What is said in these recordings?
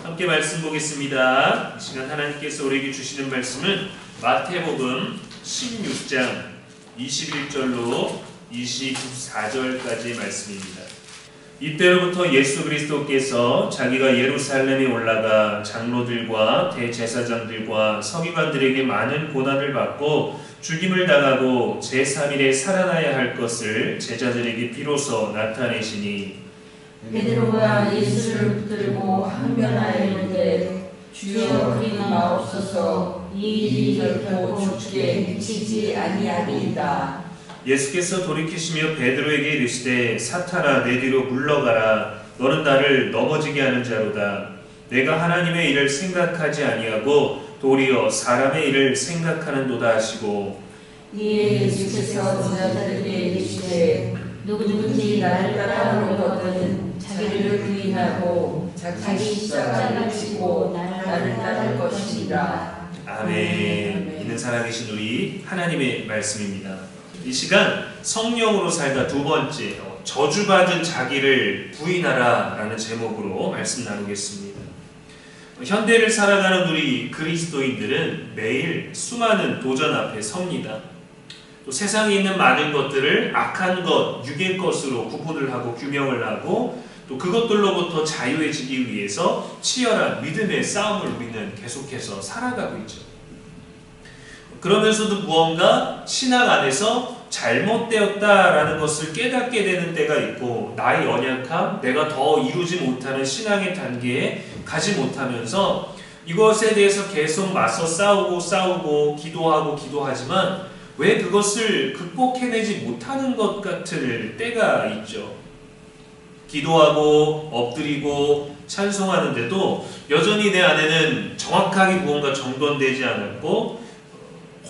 함께 말씀 보겠습니다. 이 시간 하나님께서 우리에게 주시는 말씀은 마태복음 16장 21절로 24절까지의 말씀입니다. 이때로부터 예수 그리스도께서 자기가 예루살렘에 올라가 장로들과 대제사장들과 서기관들에게 많은 고난을 받고 죽임을 당하고 제3일에 살아나야 할 것을 제자들에게 비로소 나타내시니 베드로가 예수를 붙들고 항변하여 이르되 주여 그리 마옵소서 이 일이 결코 죽게 미치지 아니하리이다. 예수께서 돌이키시며 베드로에게 이르시되 사탄아 내 뒤로 물러가라 너는 나를 넘어지게 하는 자로다. 내가 하나님의 일을 생각하지 아니하고 도리어 사람의 일을 생각하는도다 하시고 이에 예수께서 제자들에게 이르시되 누구든지 나를 따라오려거든 자기를 부인하고 자기 십자가를 지고 나를 따를 것이니라. 아멘. 있는 살아계신 우리 하나님의 말씀입니다. 이 시간 성령으로 살다 두 번째 저주받은 자기를 부인하라 라는 제목으로 말씀 나누겠습니다. 현대를 살아가는 우리 그리스도인들은 매일 수많은 도전 앞에 섭니다. 또 세상에 있는 많은 것들을 악한 것, 육의 것으로 구분을 하고 규명을 하고 또 그것들로부터 자유해지기 위해서 치열한 믿음의 싸움을 우리는 계속해서 살아가고 있죠. 그러면서도 무언가 신앙 안에서 잘못되었다라는 것을 깨닫게 되는 때가 있고 나의 연약함, 내가 더 이루지 못하는 신앙의 단계에 가지 못하면서 이것에 대해서 계속 맞서 싸우고 기도하지만 왜 그것을 극복해내지 못하는 것 같을 때가 있죠. 기도하고 엎드리고 찬송하는데도 여전히 내 안에는 정확하게 무언가 정돈되지 않았고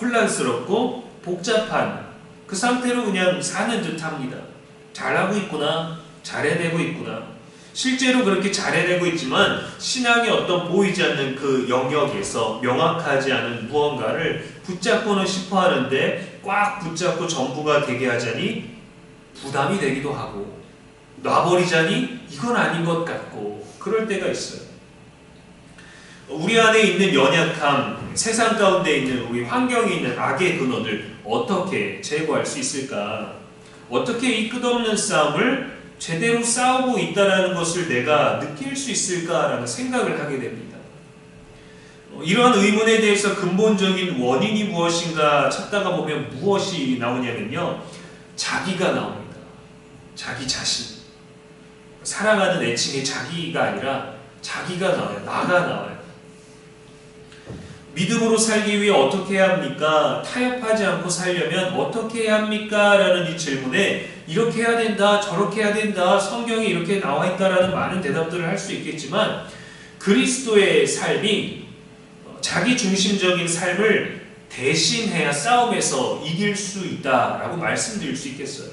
혼란스럽고 복잡한 그 상태로 그냥 사는 듯합니다. 잘하고 있구나, 잘해내고 있구나. 실제로 그렇게 잘해내고 있지만 신앙의 어떤 보이지 않는 그 영역에서 명확하지 않은 무언가를 붙잡고는 싶어 하는데 꽉 붙잡고 전부가 되게 하자니 부담이 되기도 하고 놔버리자니 이건 아닌 것 같고 그럴 때가 있어요. 우리 안에 있는 연약함, 세상 가운데 있는 우리 환경에 있는 악의 근원을 어떻게 제거할 수 있을까? 어떻게 이 끝없는 싸움을 제대로 싸우고 있다는 것을 내가 느낄 수 있을까라는 생각을 하게 됩니다. 이러한 의문에 대해서 근본적인 원인이 무엇인가 찾다가 보면 무엇이 나오냐면요. 자기가 나옵니다. 자기 자신. 살아가는 애칭이 자기가 아니라 자기가 나와요. 나가 나와요. 믿음으로 살기 위해 어떻게 해야 합니까? 타협하지 않고 살려면 어떻게 해야 합니까? 라는 이 질문에 이렇게 해야 된다, 저렇게 해야 된다, 성경에 이렇게 나와 있다라는 많은 대답들을 할 수 있겠지만 그리스도의 삶이 자기 중심적인 삶을 대신해야 싸움에서 이길 수 있다라고 말씀드릴 수 있겠어요.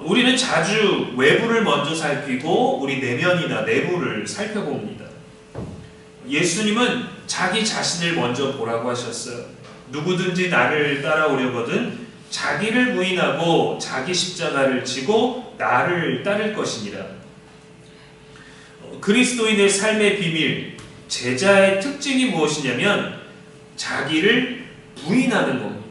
우리는 자주 외부를 먼저 살피고 우리 내면이나 내부를 살펴봅니다. 예수님은 자기 자신을 먼저 보라고 하셨어요. 누구든지 나를 따라오려거든 자기를 부인하고 자기 십자가를 지고 나를 따를 것이니라. 그리스도인의 삶의 비밀, 제자의 특징이 무엇이냐면 자기를 부인하는 겁니다.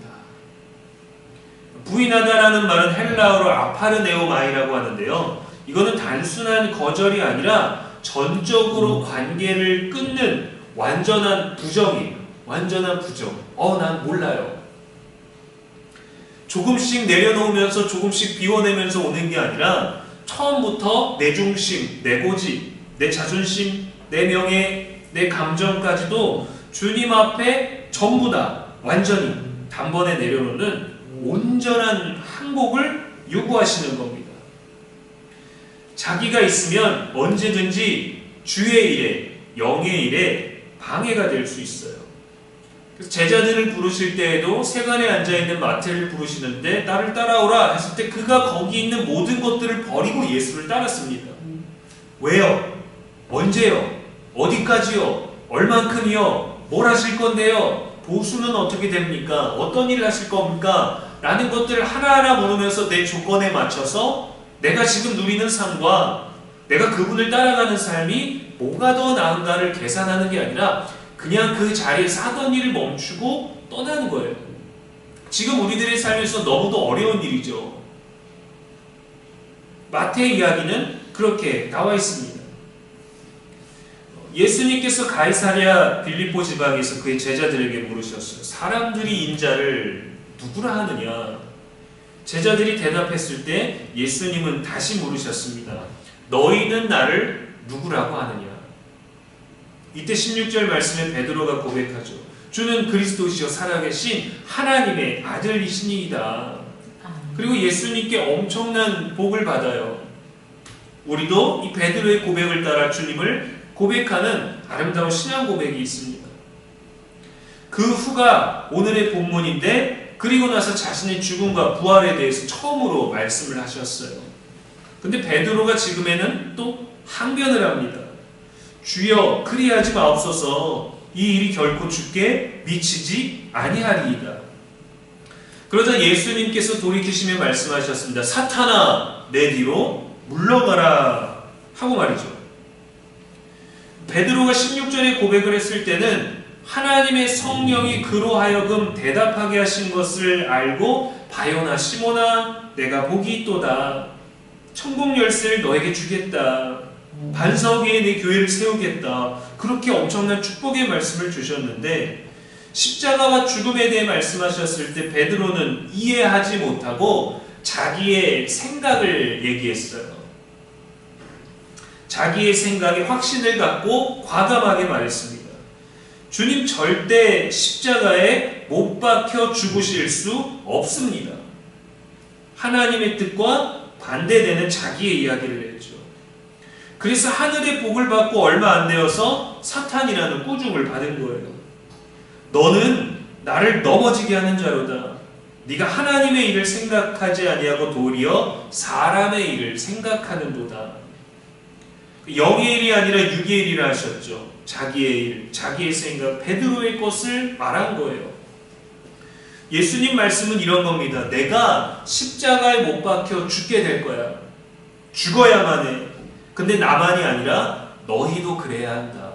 부인하다라는 말은 헬라어로 아파르네오마이라고 하는데요. 이거는 단순한 거절이 아니라 전적으로 관계를 끊는 완전한 부정이에요. 완전한 부정. 난 몰라요. 조금씩 내려놓으면서 조금씩 비워내면서 오는 게 아니라 처음부터 내 중심, 내 고집, 내 자존심, 내 명예, 내 감정까지도 주님 앞에 전부 다 완전히 단번에 내려놓는 온전한 항복을 요구하시는 겁니다. 자기가 있으면 언제든지 주의 일에, 영의 일에 방해가 될 수 있어요. 그래서 제자들을 부르실 때에도 세간에 앉아있는 마태를 부르시는데 나를 따라오라 했을 때 그가 거기 있는 모든 것들을 버리고 예수를 따랐습니다. 왜요? 언제요? 어디까지요? 얼만큼이요? 뭘 하실 건데요? 보수는 어떻게 됩니까? 어떤 일을 하실 겁니까? 라는 것들을 하나하나 물으면서 내 조건에 맞춰서 내가 지금 누리는 삶과 내가 그분을 따라가는 삶이 뭐가 더 나은가를 계산하는 게 아니라 그냥 그 자리에서 하던 일을 멈추고 떠나는 거예요. 지금 우리들의 삶에서 너무도 어려운 일이죠. 마태의 이야기는 그렇게 나와 있습니다. 예수님께서 가이사랴 빌립보 지방에서 그의 제자들에게 물으셨어요. 사람들이 인자를 누구라 하느냐? 제자들이 대답했을 때 예수님은 다시 물으셨습니다. 너희는 나를 누구라고 하느냐? 이때 16절 말씀에 베드로가 고백하죠. 주는 그리스도시요 살아계신 하나님의 아들이시니이다. 그리고 예수님께 엄청난 복을 받아요. 우리도 이 베드로의 고백을 따라 주님을 고백하는 아름다운 신앙 고백이 있습니다. 그 후가 오늘의 본문인데 그리고 나서 자신의 죽음과 부활에 대해서 처음으로 말씀을 하셨어요. 근데 베드로가 지금에는 또 항변을 합니다. 주여 그리하지 마옵소서 이 일이 결코 주께 미치지 아니하리이다. 그러자 예수님께서 돌이키시며 말씀하셨습니다. 사탄아 내 뒤로 물러가라 하고 말이죠. 베드로가 16절에 고백을 했을 때는 하나님의 성령이 그로 하여금 대답하게 하신 것을 알고 바요나 시몬아 내가 복이 있도다. 천국 열쇠를 너에게 주겠다. 반석 위에 내 교회를 세우겠다. 그렇게 엄청난 축복의 말씀을 주셨는데 십자가와 죽음에 대해 말씀하셨을 때 베드로는 이해하지 못하고 자기의 생각을 얘기했어요. 자기의 생각에 확신을 갖고 과감하게 말했습니다. 주님 절대 십자가에 못 박혀 죽으실 수 없습니다. 하나님의 뜻과 반대되는 자기의 이야기를 했죠. 그래서 하늘의 복을 받고 얼마 안 되어서 사탄이라는 꾸중을 받은 거예요. 너는 나를 넘어지게 하는 자로다. 네가 하나님의 일을 생각하지 아니하고 도리어 사람의 일을 생각하는도다. 영의 일이 아니라 육의 일이라 하셨죠. 자기의 일, 자기의 생각, 베드로의 것을 말한 거예요. 예수님 말씀은 이런 겁니다. 내가 십자가에 못 박혀 죽게 될 거야. 죽어야만 해. 근데 나만이 아니라 너희도 그래야 한다.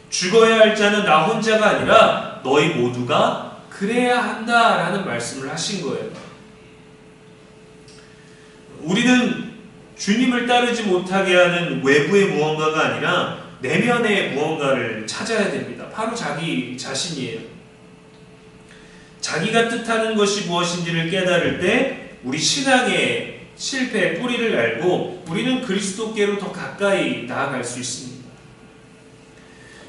죽어야 할 자는 나 혼자가 아니라 너희 모두가 그래야 한다라는 말씀을 하신 거예요. 우리는 주님을 따르지 못하게 하는 외부의 무언가가 아니라 내면의 무언가를 찾아야 됩니다. 바로 자기 자신이에요. 자기가 뜻하는 것이 무엇인지를 깨달을 때 우리 신앙의 실패의 뿌리를 알고 우리는 그리스도께로 더 가까이 나아갈 수 있습니다.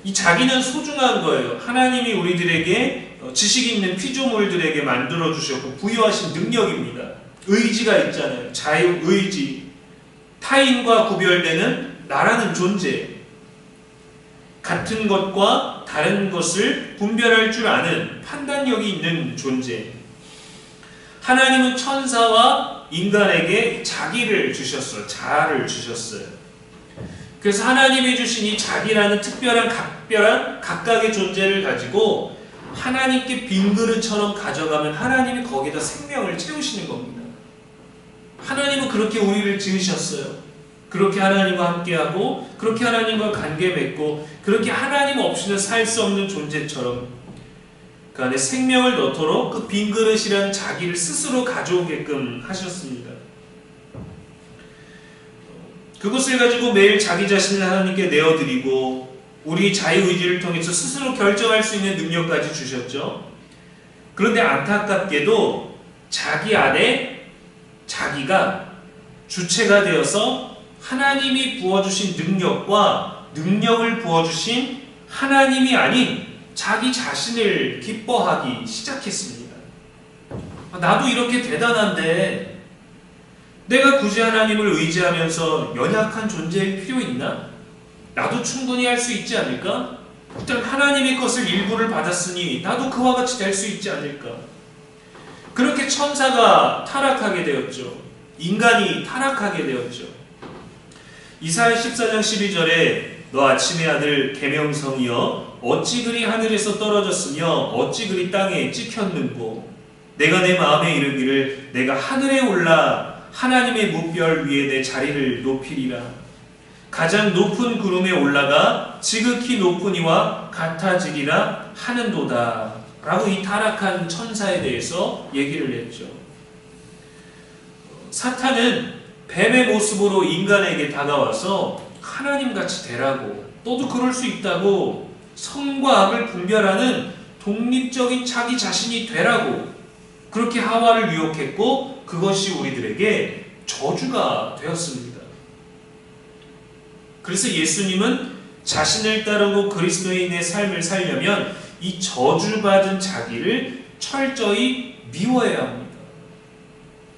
이 자기는 소중한 거예요. 하나님이 우리들에게 지식 있는 피조물들에게 만들어 주셨고 부여하신 능력입니다. 의지가 있잖아요. 자유, 의지. 타인과 구별되는 나라는 존재. 같은 것과 다른 것을 분별할 줄 아는 판단력이 있는 존재. 하나님은 천사와 인간에게 자기를 주셨어요. 자아를 주셨어요. 그래서 하나님이 주신 이 자기라는 특별한 각각의 존재를 가지고 하나님께 빈 그릇처럼 가져가면 하나님이 거기다 생명을 채우시는 겁니다. 하나님은 그렇게 우리를 지으셨어요. 그렇게 하나님과 함께하고 그렇게 하나님과 관계 맺고 그렇게 하나님 없이는 살 수 없는 존재처럼 그 안에 생명을 넣도록 그 빈 그릇이란 자기를 스스로 가져오게끔 하셨습니다. 그것을 가지고 매일 자기 자신을 하나님께 내어드리고 우리 자유의지를 통해서 스스로 결정할 수 있는 능력까지 주셨죠. 그런데 안타깝게도 자기 안에 자기가 주체가 되어서 하나님이 부어주신 능력을 부어주신 하나님이 아닌 자기 자신을 기뻐하기 시작했습니다. 나도 이렇게 대단한데 내가 굳이 하나님을 의지하면서 연약한 존재일 필요 있나? 나도 충분히 할 수 있지 않을까? 일단 하나님의 것을 일부를 받았으니 나도 그와 같이 될 수 있지 않을까? 그렇게 천사가 타락하게 되었죠. 인간이 타락하게 되었죠. 이사야 14장 12절에 너 아침의 아들 계명성이여 어찌 그리 하늘에서 떨어졌으며 어찌 그리 땅에 찍혔는고 내가 내 마음에 이르기를 내가 하늘에 올라 하나님의 무별 위에 내 자리를 높이리라. 가장 높은 구름에 올라가 지극히 높은 이와 같아지리라 하는도다. 라고 이 타락한 천사에 대해서 얘기를 했죠. 사탄은 뱀의 모습으로 인간에게 다가와서 하나님같이 되라고, 너도 그럴 수 있다고, 선과 악을 분별하는 독립적인 자기 자신이 되라고 그렇게 하와를 유혹했고, 그것이 우리들에게 저주가 되었습니다. 그래서 예수님은 자신을 따르고 그리스도인의 삶을 살려면 이 저주받은 자기를 철저히 미워해야 합니다.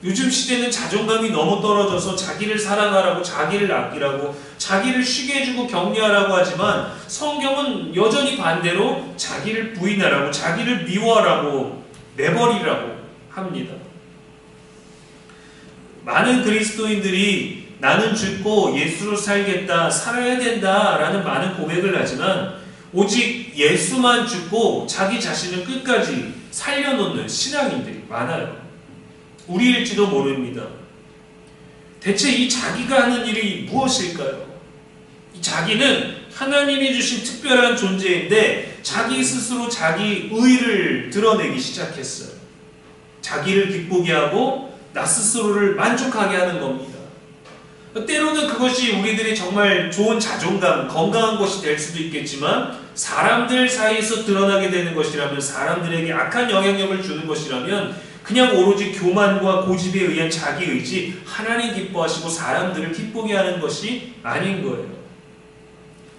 요즘 시대는 자존감이 너무 떨어져서 자기를 사랑하라고, 자기를 아끼라고, 자기를 쉬게 해주고 격려하라고 하지만 성경은 여전히 반대로 자기를 부인하라고, 자기를 미워하라고, 내버리라고 합니다. 많은 그리스도인들이 나는 죽고 예수로 살겠다, 살아야 된다 라는 많은 고백을 하지만 오직 예수만 죽고 자기 자신을 끝까지 살려놓는 신앙인들이 많아요. 우리일지도 모릅니다. 대체 이 자기가 하는 일이 무엇일까요? 이 자기는 하나님이 주신 특별한 존재인데 자기 스스로 자기 의를 드러내기 시작했어요. 자기를 기쁘게 하고 나 스스로를 만족하게 하는 겁니다. 때로는 그것이 우리들이 정말 좋은 자존감, 건강한 것이 될 수도 있겠지만 사람들 사이에서 드러나게 되는 것이라면, 사람들에게 악한 영향력을 주는 것이라면 그냥 오로지 교만과 고집에 의한 자기 의지, 하나님 기뻐하시고 사람들을 기쁘게 하는 것이 아닌 거예요.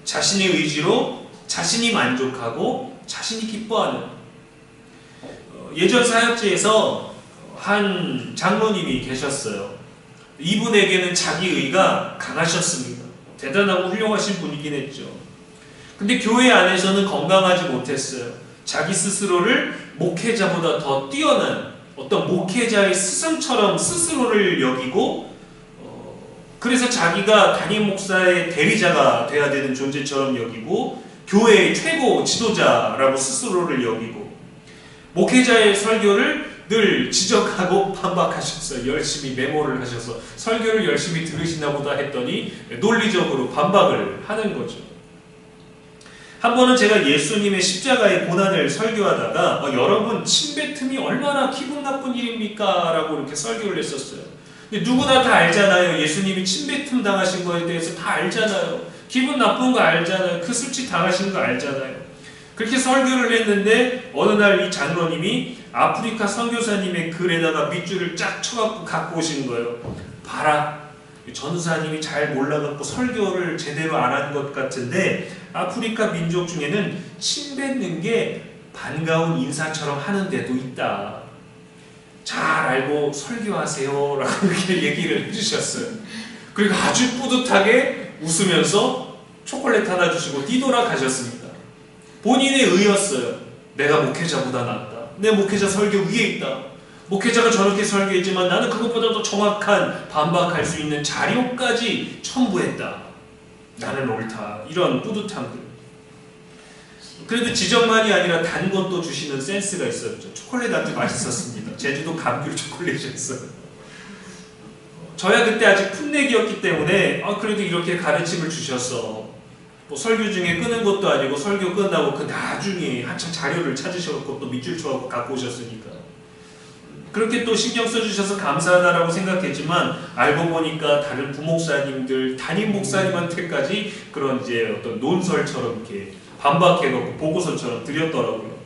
자신의 의지로 자신이 만족하고 자신이 기뻐하는, 예전 사역지에서 한 장로님이 계셨어요. 이분에게는 자기 의가 강하셨습니다. 대단하고 훌륭하신 분이긴 했죠. 근데 교회 안에서는 건강하지 못했어요. 자기 스스로를 목회자보다 더 뛰어난 어떤 목회자의 스승처럼 스스로를 여기고, 그래서 자기가 담임 목사의 대리자가 돼야 되는 존재처럼 여기고, 교회의 최고 지도자라고 스스로를 여기고, 목회자의 설교를 늘 지적하고 반박하셨어요. 열심히 메모를 하셔서 설교를 열심히 들으시나 보다 했더니 논리적으로 반박을 하는 거죠. 한 번은 제가 예수님의 십자가의 고난을 설교하다가 여러분 침뱉음이 얼마나 기분 나쁜 일입니까? 라고 이렇게 설교를 했었어요. 근데 누구나 다 알잖아요. 예수님이 침뱉음 당하신 거에 대해서 다 알잖아요. 기분 나쁜 거 알잖아요. 그 수치 당하신 거 알잖아요. 그렇게 설교를 했는데 어느 날 이 장로님이 아프리카 선교사님의 글에다가 밑줄을 쫙 쳐갖고 갖고 오신 거예요. 봐라, 전사님이 잘 몰라갖고 설교를 제대로 안 한 것 같은데 아프리카 민족 중에는 침 뱉는 게 반가운 인사처럼 하는 데도 있다. 잘 알고 설교하세요 라고 이렇게 얘기를 해주셨어요. 그리고 아주 뿌듯하게 웃으면서 초콜릿 하나 주시고 뛰돌아 가셨습니다. 본인의 의였어요. 내가 목회자보다 낫다. 내 목회자 설교 위에 있다. 목회자가 저렇게 설교했지만 나는 그것보다 더 정확한 반박할 수 있는 자료까지 첨부했다. 나는 옳다. 이런 뿌듯함들. 그래도 지적만이 아니라 단 것도 주시는 센스가 있었죠. 초콜릿 아주 맛있었습니다. 제주도 감귤 초콜릿이었어요. 저야 그때 아직 풋내기였기 때문에 그래도 이렇게 가르침을 주셔서 뭐 설교 중에 끄는 것도 아니고 설교 끝나고 그 나중에 한참 자료를 찾으셔서 또 밑줄 쳐갖고 갖고 오셨으니까 그렇게 또 신경 써주셔서 감사하다라고 생각했지만 알고 보니까 다른 부목사님들, 담임 목사님한테까지 그런 이제 어떤 논설처럼 이렇게 반박해갖고 보고서처럼 드렸더라고요.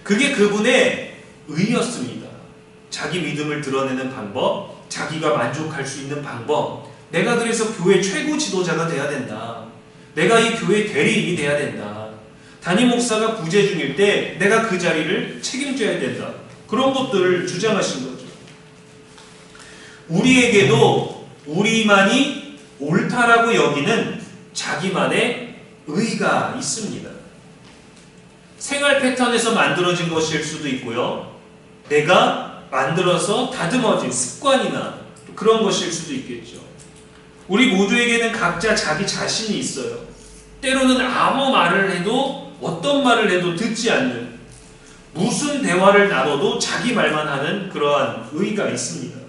그게 그분의 의였습니다. 자기 믿음을 드러내는 방법, 자기가 만족할 수 있는 방법, 내가 그래서 교회 최고 지도자가 돼야 된다. 내가 이 교회 대리인이 돼야 된다. 담임 목사가 부재 중일 때 내가 그 자리를 책임져야 된다. 그런 것들을 주장하신 거죠. 우리에게도 우리만이 옳다라고 여기는 자기만의 의가 있습니다. 생활 패턴에서 만들어진 것일 수도 있고요. 내가 만들어서 다듬어진 습관이나 그런 것일 수도 있겠죠. 우리 모두에게는 각자 자기 자신이 있어요. 때로는 아무 말을 해도 어떤 말을 해도 듣지 않는, 무슨 대화를 나눠도 자기 말만 하는 그러한 의가 있습니다.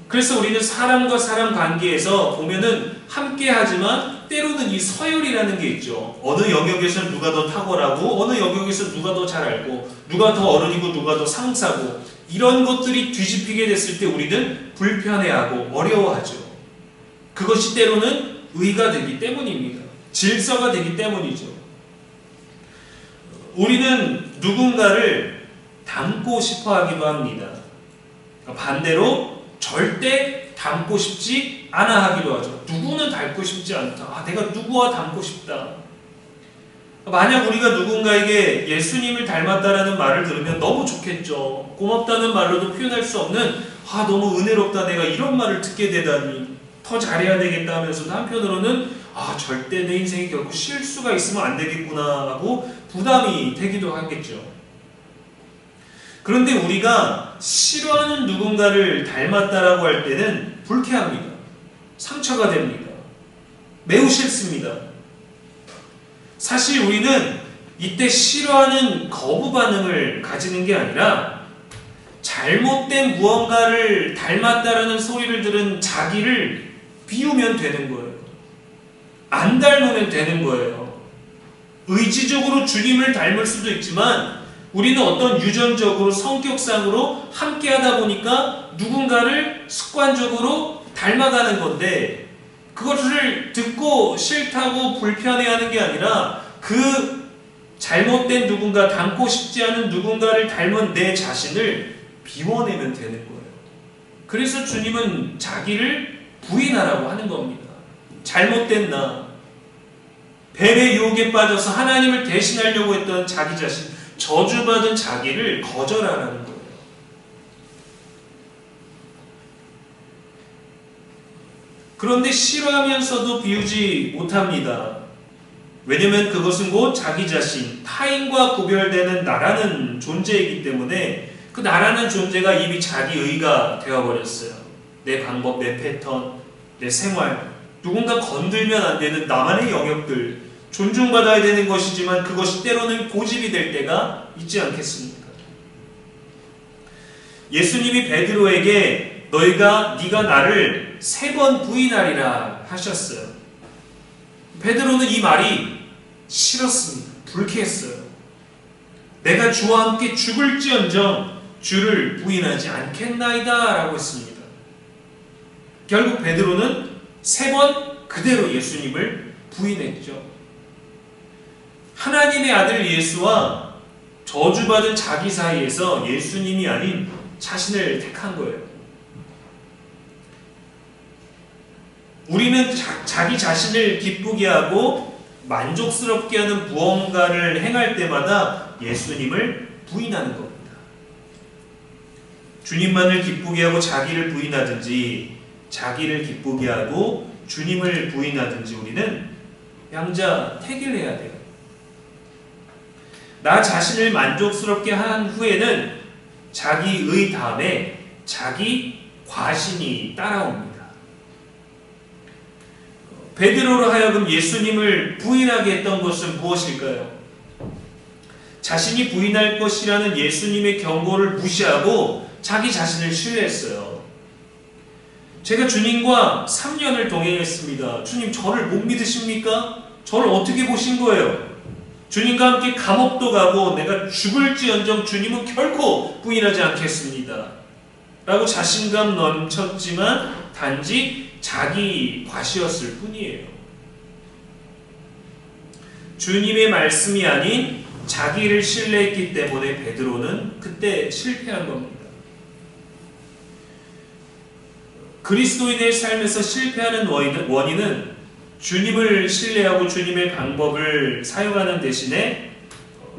그래서 우리는 사람과 사람 관계에서 보면은 함께 하지만 때로는 이 서열이라는 게 있죠. 어느 영역에서 누가 더 탁월하고 어느 영역에서 누가 더 잘 알고 누가 더 어른이고 누가 더 상사고 이런 것들이 뒤집히게 됐을 때 우리는 불편해하고 어려워하죠. 그것이 때로는 의가 되기 때문입니다. 질서가 되기 때문이죠. 우리는 누군가를 닮고 싶어 하기도 합니다. 반대로 절대 닮고 싶지 않아 하기도 하죠. 누구는 닮고 싶지 않다. 내가 누구와 닮고 싶다. 만약 우리가 누군가에게 예수님을 닮았다라는 말을 들으면 너무 좋겠죠. 고맙다는 말로도 표현할 수 없는 너무 은혜롭다. 내가 이런 말을 듣게 되다니 더 잘해야 되겠다 하면서도 한편으로는 절대 내 인생에 결국 실수가 있으면 안 되겠구나 하고 부담이 되기도 하겠죠. 그런데 우리가 싫어하는 누군가를 닮았다라고 할 때는 불쾌합니다. 상처가 됩니다. 매우 싫습니다. 사실 우리는 이때 싫어하는 거부 반응을 가지는 게 아니라 잘못된 무언가를 닮았다라는 소리를 들은 자기를 비우면 되는 거예요. 안 닮으면 되는 거예요. 의지적으로 주님을 닮을 수도 있지만 우리는 어떤 유전적으로 성격상으로 함께 하다 보니까 누군가를 습관적으로 닮아가는 건데 그것을 듣고 싫다고 불편해하는 게 아니라 그 잘못된 누군가, 닮고 싶지 않은 누군가를 닮은 내 자신을 비워내면 되는 거예요. 그래서 주님은 자기를 부인하라고 하는 겁니다. 잘못된 나, 뱀의 유혹에 빠져서 하나님을 대신하려고 했던 자기 자신, 저주받은 자기를 거절하라는 거예요. 그런데 싫어하면서도 비우지 못합니다. 왜냐하면 그것은 곧 자기 자신, 타인과 구별되는 나라는 존재이기 때문에 그 나라는 존재가 이미 자기 의가 되어버렸어요. 내 방법, 내 패턴, 내 생활, 누군가 건들면 안 되는 나만의 영역들, 존중받아야 되는 것이지만 그것이 때로는 고집이 될 때가 있지 않겠습니까? 예수님이 베드로에게 네가 나를 3번 부인하리라 하셨어요. 베드로는 이 말이 싫었습니다. 불쾌했어요. 내가 주와 함께 죽을지언정 주를 부인하지 않겠나이다 라고 했습니다. 결국 베드로는 3번 그대로 예수님을 부인했죠. 하나님의 아들 예수와 저주받은 자기 사이에서 예수님이 아닌 자신을 택한 거예요. 우리는 자기 자신을 기쁘게 하고 만족스럽게 하는 무언가를 행할 때마다 예수님을 부인하는 겁니다. 주님만을 기쁘게 하고 자기를 부인하든지 자기를 기쁘게 하고 주님을 부인하든지 우리는 양자 택일해야 돼요. 나 자신을 만족스럽게 한 후에는 자기의 다음에 자기 과신이 따라옵니다. 베드로로 하여금 예수님을 부인하게 했던 것은 무엇일까요? 자신이 부인할 것이라는 예수님의 경고를 무시하고 자기 자신을 신뢰했어요. 제가 주님과 3년을 동행했습니다. 주님 저를 못 믿으십니까? 저를 어떻게 보신 거예요? 주님과 함께 감옥도 가고 내가 죽을지언정 주님은 결코 부인하지 않겠습니다. 라고 자신감 넘쳤지만 단지 자기 과시였을 뿐이에요. 주님의 말씀이 아닌 자기를 신뢰했기 때문에 베드로는 그때 실패한 겁니다. 그리스도인의 삶에서 실패하는 원인은 주님을 신뢰하고 주님의 방법을 사용하는 대신에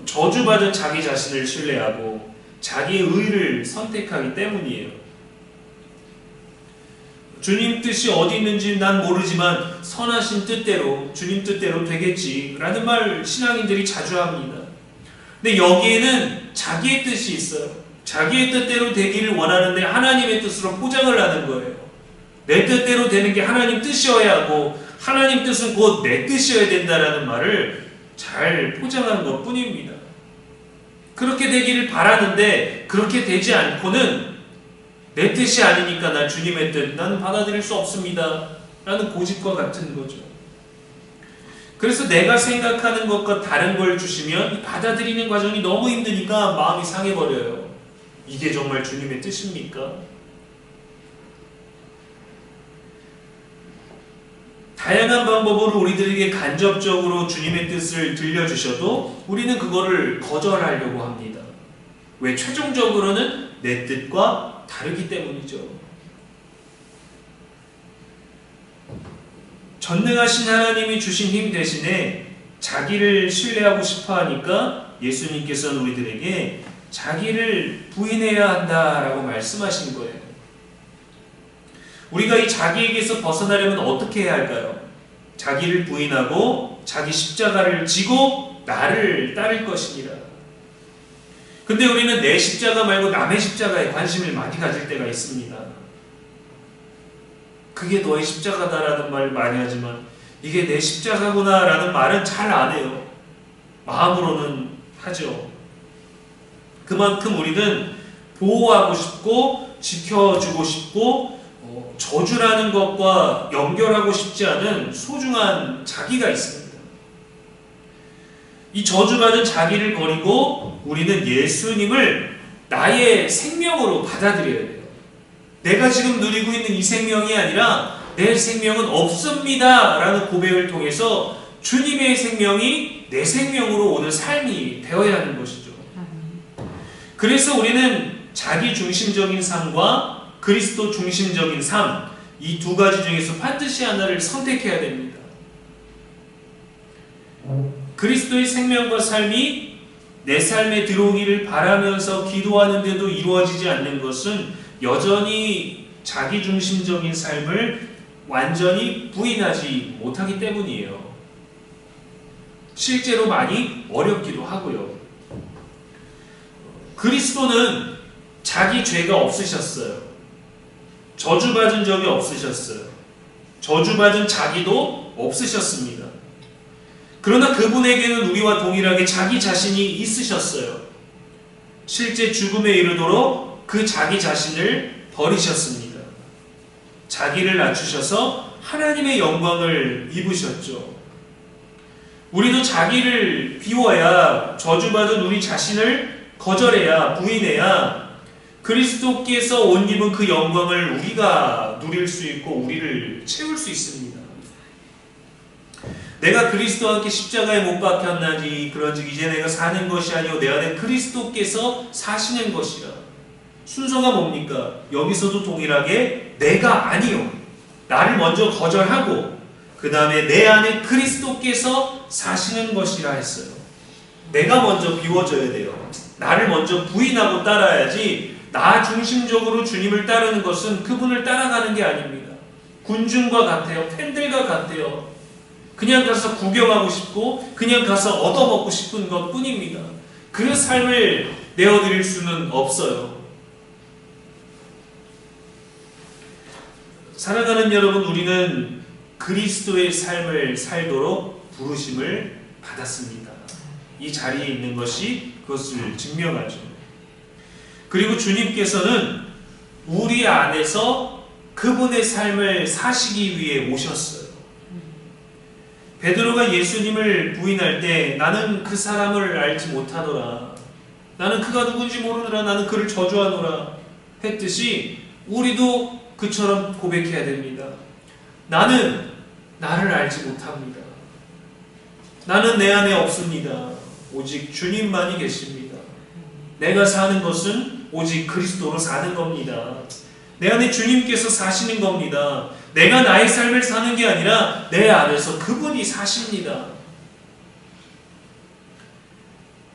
저주받은 자기 자신을 신뢰하고 자기의 의를 선택하기 때문이에요. 주님 뜻이 어디 있는지 난 모르지만 선하신 뜻대로 주님 뜻대로 되겠지 라는 말 신앙인들이 자주 합니다. 근데 여기에는 자기의 뜻이 있어요. 자기의 뜻대로 되기를 원하는데 하나님의 뜻으로 포장을 하는 거예요. 내 뜻대로 되는 게 하나님 뜻이어야 하고 하나님 뜻은 곧 내 뜻이어야 된다라는 말을 잘 포장한 것 뿐입니다. 그렇게 되기를 바라는데 그렇게 되지 않고는 내 뜻이 아니니까 난 주님의 뜻 나는 받아들일 수 없습니다 라는 고집과 같은 거죠. 그래서 내가 생각하는 것과 다른 걸 주시면 받아들이는 과정이 너무 힘드니까 마음이 상해버려요. 이게 정말 주님의 뜻입니까? 다양한 방법으로 우리들에게 간접적으로 주님의 뜻을 들려주셔도 우리는 그거를 거절하려고 합니다. 왜? 최종적으로는 내 뜻과 다르기 때문이죠. 전능하신 하나님이 주신 힘 대신에 자기를 신뢰하고 싶어 하니까 예수님께서는 우리들에게 자기를 부인해야 한다라고 말씀하신 거예요. 우리가 이 자기에게서 벗어나려면 어떻게 해야 할까요? 자기를 부인하고 자기 십자가를 지고 나를 따를 것이니라. 근데 우리는 내 십자가 말고 남의 십자가에 관심을 많이 가질 때가 있습니다. 그게 너의 십자가다라는 말을 많이 하지만 이게 내 십자가구나 라는 말은 잘 안 해요. 마음으로는 하죠. 그만큼 우리는 보호하고 싶고 지켜주고 싶고 저주라는 것과 연결하고 싶지 않은 소중한 자기가 있습니다. 이 저주받은 자기를 버리고 우리는 예수님을 나의 생명으로 받아들여야 돼요. 내가 지금 누리고 있는 이 생명이 아니라 내 생명은 없습니다 라는 고백을 통해서 주님의 생명이 내 생명으로 오는 삶이 되어야 하는 것이죠. 그래서 우리는 자기 중심적인 삶과 그리스도 중심적인 삶, 이 두 가지 중에서 반드시 하나를 선택해야 됩니다. 그리스도의 생명과 삶이 내 삶에 들어오기를 바라면서 기도하는데도 이루어지지 않는 것은 여전히 자기 중심적인 삶을 완전히 부인하지 못하기 때문이에요. 실제로 많이 어렵기도 하고요. 그리스도는 자기 죄가 없으셨어요. 저주받은 적이 없으셨어요. 저주받은 자기도 없으셨습니다. 그러나 그분에게는 우리와 동일하게 자기 자신이 있으셨어요. 실제 죽음에 이르도록 그 자기 자신을 버리셨습니다. 자기를 낮추셔서 하나님의 영광을 입으셨죠. 우리도 자기를 비워야, 저주받은 우리 자신을 거절해야, 부인해야 그리스도께서 옷 입은 그 영광을 우리가 누릴 수 있고 우리를 채울 수 있습니다. 내가 그리스도와 함께 십자가에 못 박혔나니 그런즉 이제 내가 사는 것이 아니오 내 안에 그리스도께서 사시는 것이라. 순서가 뭡니까? 여기서도 동일하게 내가 아니요, 나를 먼저 거절하고 그 다음에 내 안에 그리스도께서 사시는 것이라 했어요. 내가 먼저 비워져야 돼요. 나를 먼저 부인하고 따라야지 나 중심적으로 주님을 따르는 것은 그분을 따라가는 게 아닙니다. 군중과 같아요. 팬들과 같아요. 그냥 가서 구경하고 싶고 그냥 가서 얻어먹고 싶은 것 뿐입니다. 그 삶을 내어드릴 수는 없어요. 사랑하는 여러분, 우리는 그리스도의 삶을 살도록 부르심을 받았습니다. 이 자리에 있는 것이 그것을 증명하죠. 그리고 주님께서는 우리 안에서 그분의 삶을 사시기 위해 오셨어요. 베드로가 예수님을 부인할 때 나는 그 사람을 알지 못하더라, 나는 그가 누군지 모르느라 나는 그를 저주하노라 했듯이 우리도 그처럼 고백해야 됩니다. 나는 나를 알지 못합니다. 나는 내 안에 없습니다. 오직 주님만이 계십니다. 내가 사는 것은 오직 그리스도로 사는 겁니다. 내 안에 주님께서 사시는 겁니다. 내가 나의 삶을 사는 게 아니라 내 안에서 그분이 사십니다.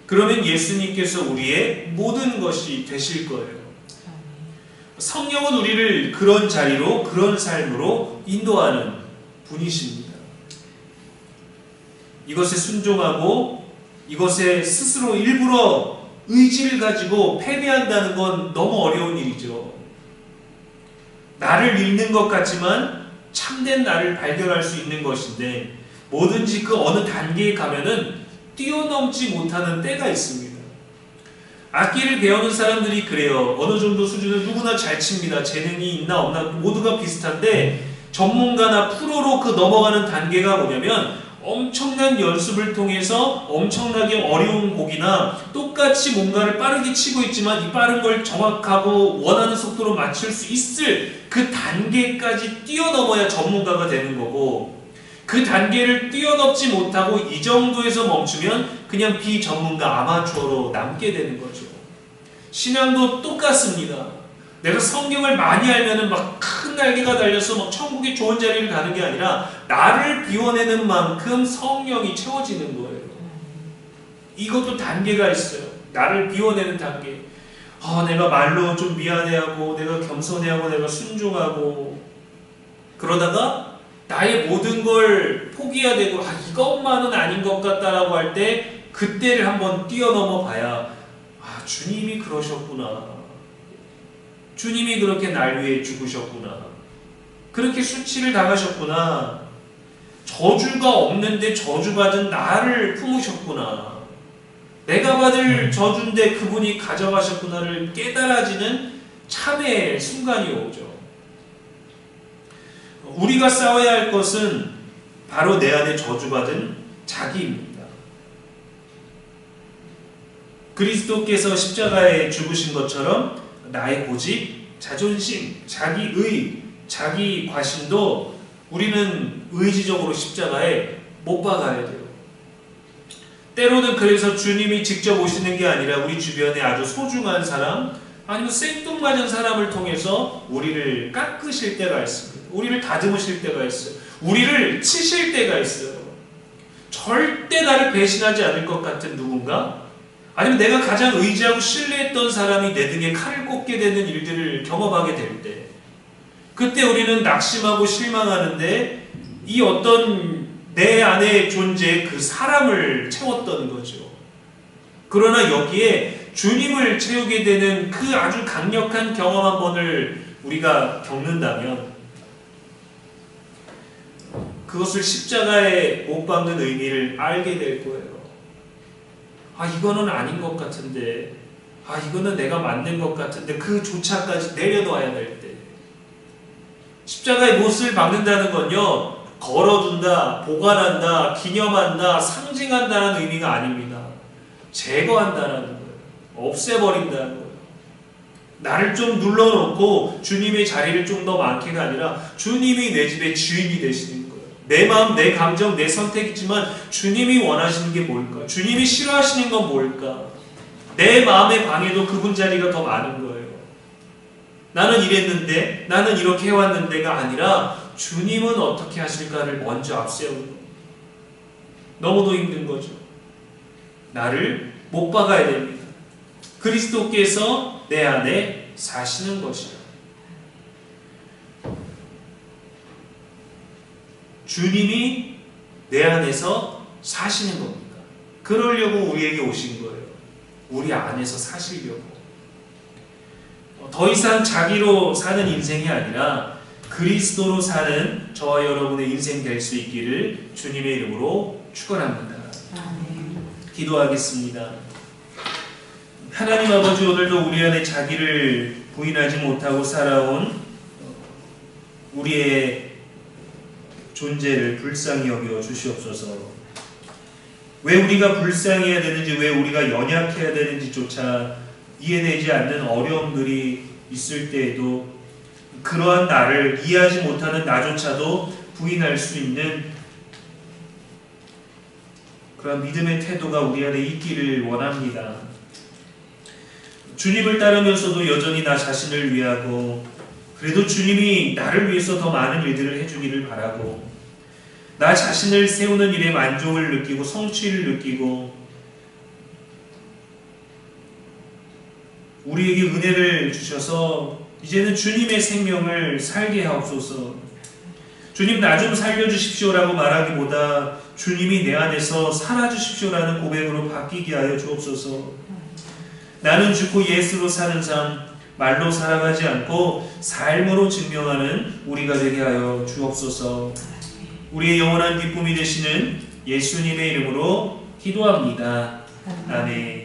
그러면 예수님께서 우리의 모든 것이 되실 거예요. 성령은 우리를 그런 자리로, 그런 삶으로 인도하는 분이십니다. 이것에 순종하고 이것에 스스로 일부러 의지를 가지고 패배한다는 건 너무 어려운 일이죠. 나를 잃는 것 같지만 참된 나를 발견할 수 있는 것인데 뭐든지 그 어느 단계에 가면은 뛰어넘지 못하는 때가 있습니다. 악기를 배우는 사람들이 그래요. 어느 정도 수준은 누구나 잘 칩니다. 재능이 있나 없나 모두가 비슷한데 전문가나 프로로 그 넘어가는 단계가 뭐냐면 엄청난 연습을 통해서 엄청나게 어려운 곡이나 똑같이 뭔가를 빠르게 치고 있지만 이 빠른 걸 정확하고 원하는 속도로 맞출 수 있을 그 단계까지 뛰어넘어야 전문가가 되는 거고, 그 단계를 뛰어넘지 못하고 이 정도에서 멈추면 그냥 비전문가 아마추어로 남게 되는 거죠. 신앙도 똑같습니다. 내가 성경을 많이 알면은 막 큰 날개가 달려서 막 천국의 좋은 자리를 가는 게 아니라 나를 비워내는 만큼 성령이 채워지는 거예요. 이것도 단계가 있어요. 나를 비워내는 단계. 내가 말로 좀 미안해하고 내가 겸손해하고 내가 순종하고 그러다가 나의 모든 걸 포기해야 되고 이것만은 아닌 것 같다라고 할 때 그때를 한번 뛰어넘어 봐야 주님이 그러셨구나. 주님이 그렇게 날 위해 죽으셨구나. 그렇게 수치를 당하셨구나. 저주가 없는데 저주받은 나를 품으셨구나. 내가 받을 저주인데 그분이 가져가셨구나를 깨달아지는 참회의 순간이 오죠. 우리가 싸워야 할 것은 바로 내 안에 저주받은 자기입니다. 그리스도께서 십자가에 죽으신 것처럼 나의 고집, 자존심, 자기의, 자기 과신도 우리는 의지적으로 십자가에 못 박아야 돼요. 때로는 그래서 주님이 직접 오시는 게 아니라 우리 주변에 아주 소중한 사람, 아니면 생뚱맞은 사람을 통해서 우리를 깎으실 때가 있습니다. 우리를 다듬으실 때가 있어요. 우리를 치실 때가 있어요. 절대 나를 배신하지 않을 것 같은 누군가, 아니면 내가 가장 의지하고 신뢰했던 사람이 내 등에 칼을 꽂게 되는 일들을 경험하게 될 때, 그때 우리는 낙심하고 실망하는데 이 어떤 내 안에 존재 그 사람을 채웠던 거죠. 그러나 여기에 주님을 채우게 되는 그 아주 강력한 경험 한 번을 우리가 겪는다면 그것을 십자가에 못 박는 의미를 알게 될 거예요. 이거는 아닌 것 같은데, 이거는 내가 맞는 것 같은데, 그 조차까지 내려놓아야 될 때. 십자가에 못을 박는다는 건요, 걸어둔다, 보관한다, 기념한다, 상징한다는 의미가 아닙니다. 제거한다는 거예요. 없애버린다는 거예요. 나를 좀 눌러놓고 주님의 자리를 좀 더 많게가 아니라 주님이 내 집의 주인이 되시는 거예요. 내 마음, 내 감정, 내 선택이지만 주님이 원하시는 게 뭘까? 주님이 싫어하시는 건 뭘까? 내 마음의 방에도 그분 자리가 더 많은 거예요. 나는 이랬는데, 나는 이렇게 해왔는데가 아니라 주님은 어떻게 하실까를 먼저 앞세우는 거예요. 너무도 힘든 거죠. 나를 못 박아야 됩니다. 그리스도께서 내 안에 사시는 것이다. 주님이 내 안에서 사시는 겁니다. 그러려고 우리에게 오신 거예요. 우리 안에서 사시려고. 더 이상 자기로 사는 인생이 아니라 그리스도로 사는 저와 여러분의 인생 될 수 있기를 주님의 이름으로 축원합니다. 기도하겠습니다. 하나님 아버지, 오늘도 우리 안에 자기를 부인하지 못하고 살아온 우리의 존재를 불쌍히 여겨 주시옵소서. 왜 우리가 불쌍해야 되는지, 왜 우리가 연약해야 되는지조차 이해되지 않는 어려움들이 있을 때에도 그러한 나를 이해하지 못하는 나조차도 부인할 수 있는 그런 믿음의 태도가 우리 안에 있기를 원합니다. 주님을 따르면서도 여전히 나 자신을 위하고, 그래도 주님이 나를 위해서 더 많은 일들을 해주기를 바라고, 나 자신을 세우는 일에 만족을 느끼고 성취를 느끼고, 우리에게 은혜를 주셔서 이제는 주님의 생명을 살게 하옵소서. 주님, 나 좀 살려주십시오라고 말하기보다 주님이 내 안에서 살아주십시오라는 고백으로 바뀌게 하여 주옵소서. 나는 죽고 예수로 사는 삶, 말로 살아가지 않고 삶으로 증명하는 우리가 되게 하여 주옵소서. 우리의 영원한 기쁨이 되시는 예수님의 이름으로 기도합니다. 아멘.